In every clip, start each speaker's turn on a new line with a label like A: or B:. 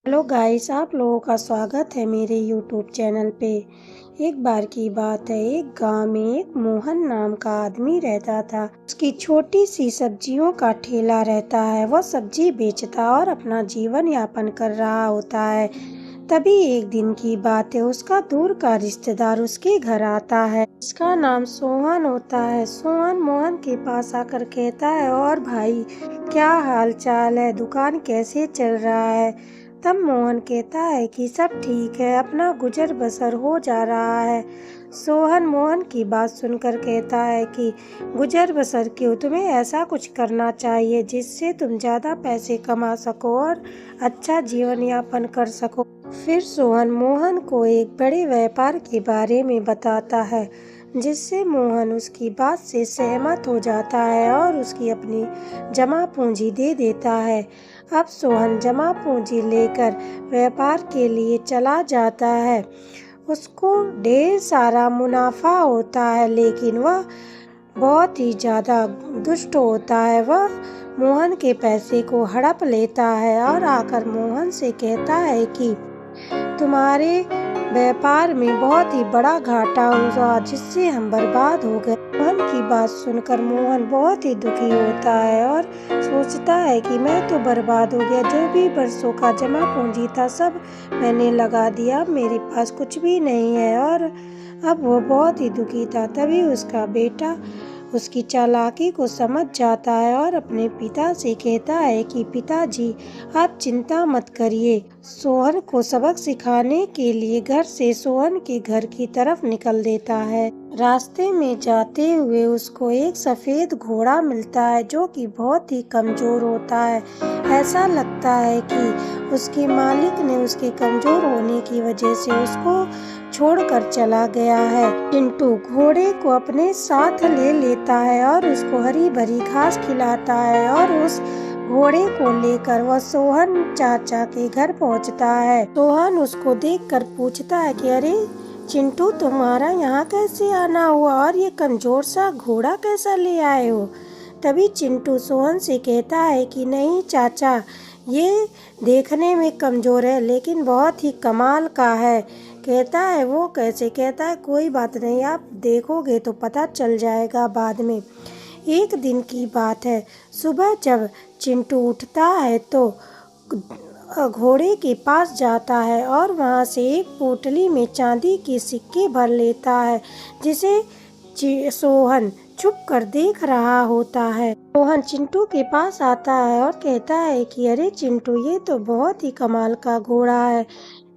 A: Hello guys, आप लोगों का स्वागत है मेरे यूट्यूब चैनल पे। एक बार की बात है, एक गांव में एक मोहन नाम का आदमी रहता था। उसकी छोटी सी सब्जियों का ठेला रहता है। वह सब्जी बेचता और अपना जीवन यापन कर रहा होता है। तभी एक दिन की बात है, उसका दूर का रिश्तेदार उसके घर आता है। इसका नाम सोहन होता है। सोहन मोहन के पास आकर कहता है, और भाई क्या हाल चाल है, दुकान कैसे चल रहा है। तब मोहन कहता है कि सब ठीक है, अपना गुजर बसर हो जा रहा है। सोहन मोहन की बात सुनकर कहता है कि गुजर बसर क्यों, तुम्हें ऐसा कुछ करना चाहिए जिससे तुम ज़्यादा पैसे कमा सको और अच्छा जीवन यापन कर सको। फिर सोहन मोहन को एक बड़े व्यापार के बारे में बताता है, जिससे मोहन उसकी बात से सहमत हो जाता है और उसकी अपनी जमा पूंजी दे देता है। अब सोहन जमा पूंजी लेकर व्यापार के लिए चला जाता है। उसको ढेर सारा मुनाफा होता है, लेकिन वह बहुत ही ज़्यादा दुष्ट होता है। वह मोहन के पैसे को हड़प लेता है और आकर मोहन से कहता है कि तुम्हारे व्यापार में बहुत ही बड़ा घाटा हुआ, जिससे हम बर्बाद हो गए। मोहन की बात सुनकर मोहन बहुत ही दुखी होता है और सोचता है कि मैं तो बर्बाद हो गया, जो भी बरसों का जमा पूंजी था सब मैंने लगा दिया, अब मेरे पास कुछ भी नहीं है। और अब वो बहुत ही दुखी था। तभी उसका बेटा उसकी चालाकी को समझ जाता है और अपने पिता से कहता है कि पिताजी, आप चिंता मत करिए। सोहन को सबक सिखाने के लिए घर से सोहन के घर की तरफ निकल देता है। रास्ते में जाते हुए उसको एक सफेद घोड़ा मिलता है, जो कि बहुत ही कमजोर होता है। ऐसा लगता है कि उसके मालिक ने उसके कमजोर होने की वजह से उसको छोड़कर चला गया है। चिंटू घोड़े को अपने साथ ले लेता है और उसको हरी भरी घास खिलाता है और उस घोड़े को लेकर वह सोहन चाचा के घर पहुंचता है। सोहन उसको देखकर पूछता है कि अरे चिंटू, तुम्हारा यहाँ कैसे आना हुआ और ये कमजोर सा घोड़ा कैसा ले आए हो। तभी चिंटू सोहन से कहता है कि नहीं चाचा, ये देखने में कमजोर है लेकिन बहुत ही कमाल का है। कहता है वो कैसे। कहता है कोई बात नहीं, आप देखोगे तो पता चल जाएगा बाद में। एक दिन की बात है, सुबह जब चिंटू उठता है तो घोड़े के पास जाता है और वहाँ से एक पोटली में चांदी के सिक्के भर लेता है, जिसे सोहन छुप कर देख रहा होता है। सोहन चिंटू के पास आता है और कहता है कि अरे चिंटू, ये तो बहुत ही कमाल का घोड़ा है,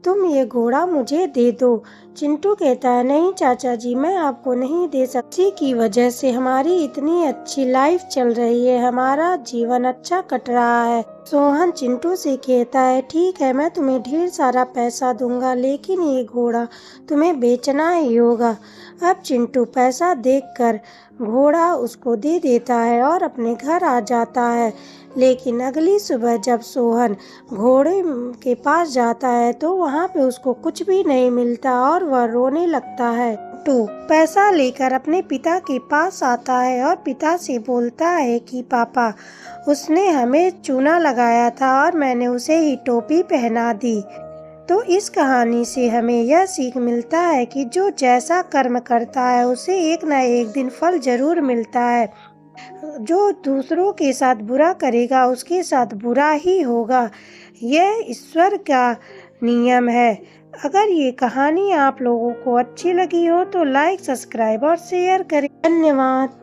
A: तुम ये घोड़ा मुझे दे दो। चिंटू कहता है नहीं चाचा जी, मैं आपको नहीं दे सकती, की वजह से हमारी इतनी अच्छी लाइफ चल रही है, हमारा जीवन अच्छा कट रहा है। सोहन चिंटू से कहता है ठीक है, मैं तुम्हें ढेर सारा पैसा दूंगा, लेकिन ये घोड़ा तुम्हें बेचना ही होगा। अब चिंटू पैसा देखकर घोड़ा उसको दे देता है और अपने घर आ जाता है। लेकिन अगली सुबह जब सोहन घोड़े के पास जाता है तो वहाँ पे उसको कुछ भी नहीं मिलता और वह रोने लगता है। टू पैसा लेकर अपने पिता के पास आता है और पिता से बोलता है कि पापा, उसने हमें चूना लगाया था और मैंने उसे ही टोपी पहना दी। तो इस कहानी से हमें यह सीख मिलता है कि जो जैसा कर्म करता है उसे एक न एक दिन फल जरूर मिलता है। जो दूसरों के साथ बुरा करेगा उसके साथ बुरा ही होगा, यह ईश्वर का नियम है। अगर ये कहानी आप लोगों को अच्छी लगी हो तो लाइक, सब्सक्राइब और शेयर करें। धन्यवाद।